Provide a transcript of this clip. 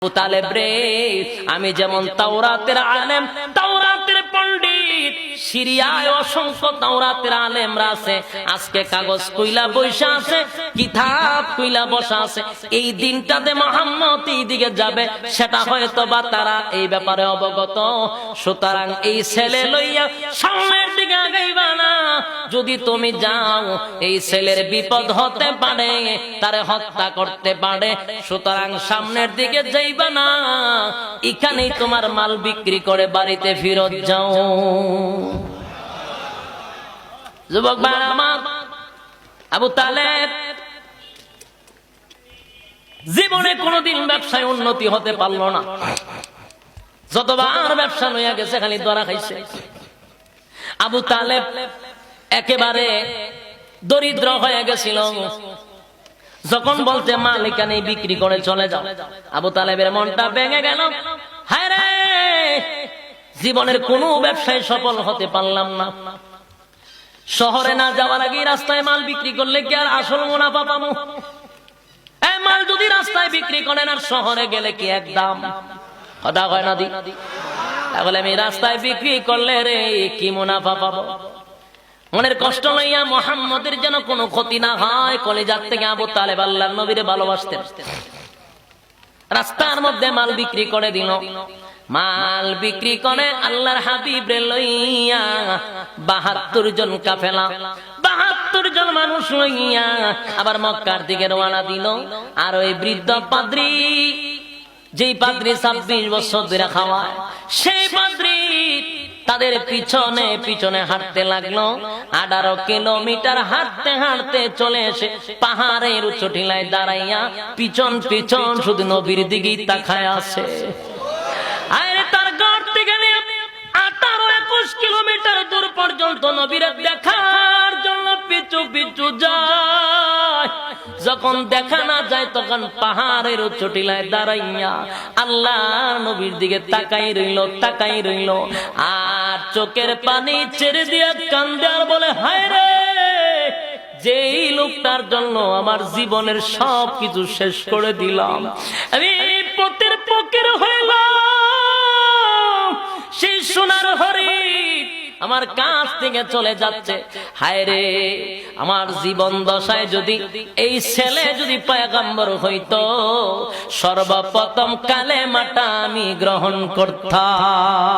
আবু তালেব রে, আমি যেমন তাওরাতের আলেম, তাওরাতের পণ্ডিত, সিরিয়ায় অসংখ্য তাওরাতের আলেমরা আছে, আজকে কাগজ কইলা বৈশা আছে, কিতাব কইলা বসা আছে। এই দিনটাতে মুহাম্মদ এই দিকে যাবে, সেটা হয়তো বা তারা এই ব্যাপারে অবগত। সুতরাং এই ছেলে লইয়া সামনের দিকে আগাইবা না। যদি তুমি যাও, এই ছেলের বিপদ হতে পারে, তারে হত্যা করতে পারে। সুতরাং সামনের দিকে যাইবা না, এখানেই তোমার মাল বিক্রি করে বাড়িতে ফিরত যাও। যুবক ভাই আমার, আবু তালেব জীবনে কোনোদিন ব্যবসায় উন্নতি হতে পারল না। যতবার ব্যবসা লইয়া গেছে খালি ধরা খাইছে। আবু তালেব একেবারে দরিদ্র হয়ে গেছিল। যখন বলতে মাল এখানে বিক্রি করে চলে যাও, আবু তালেবের মনটা ভেঙে গেল। হায় রে, জীবনের কোনো ব্যবসায় সফল হতে পারলাম না। শহরে না যাওয়ার আগে রাস্তায় মাল বিক্রি করলে কি আর আসল মুনাফা পাবো? এই মাল যদি রাস্তায় বিক্রি করেন আর শহরে গেলে কি একদম কথা হয় না দি? তাহলে আমি রাস্তায় বিক্রি করলে রে কি মুনাফা পাবো? মনের কষ্ট লইয়া মুহাম্মদের যেন কোনো ক্ষতি না হয়, কলিজার থেকে আবু তালেব আল্লাহর নবীরে ভালোবাসতেন। রাস্তার মধ্যে মাল বিক্রি করে দিল। মাল বিক্রি করে আল্লাহর হাবিব রে লইয়া ৭২ জন কাফেলা, ৭২ জন মানুষ লইয়া আবার মক্কার দিকে রওনা দিল। আর ওই বৃদ্ধ পাদ্রী, যেই পাদ্রী ২৬ বছর ধরে খাওয়ায়, সেই পাদ্রী তাদের পিছনে পিছনে হাঁটতে লাগলো। ১৮ কিলোমিটার হাঁটতে হাঁটতে চলে এসে পাহাড়ের উঁচু টিলায় দাঁড়াইয়া পিছন পিছন শুধু নবীর দিকেই তাকায় আছে। আরে তার ঘর থেকে ১৮-২১ কিলোমিটার দূর পর্যন্ত নবীর দেখার জন্য পিছু পিছু যায়। যখন দেখা না যায় তখন পাহাড়ের উঁচু টিলায় দাঁড়াইয়া আল্লাহ নবীর দিকে তাকাই রইল, তাকাই রইল। আর চোখের পানি ছেড়ে দিয়ে কান্দে আর বলে, হায় রে, যেই লোকটার জন্য আমার জীবনের সব কিছু শেষ করে দিলাম, আমি পথের ফকির হইলাম। সেই সোনার হরিণ আমার কাছ থেকে চলে যাচ্ছে। হায় রে, আমার জীবন দশায় যদি এই ছেলে যদি পয়গম্বর হইতো, সর্বপ্রথম কালেমাটা আমি গ্রহণ করতাম।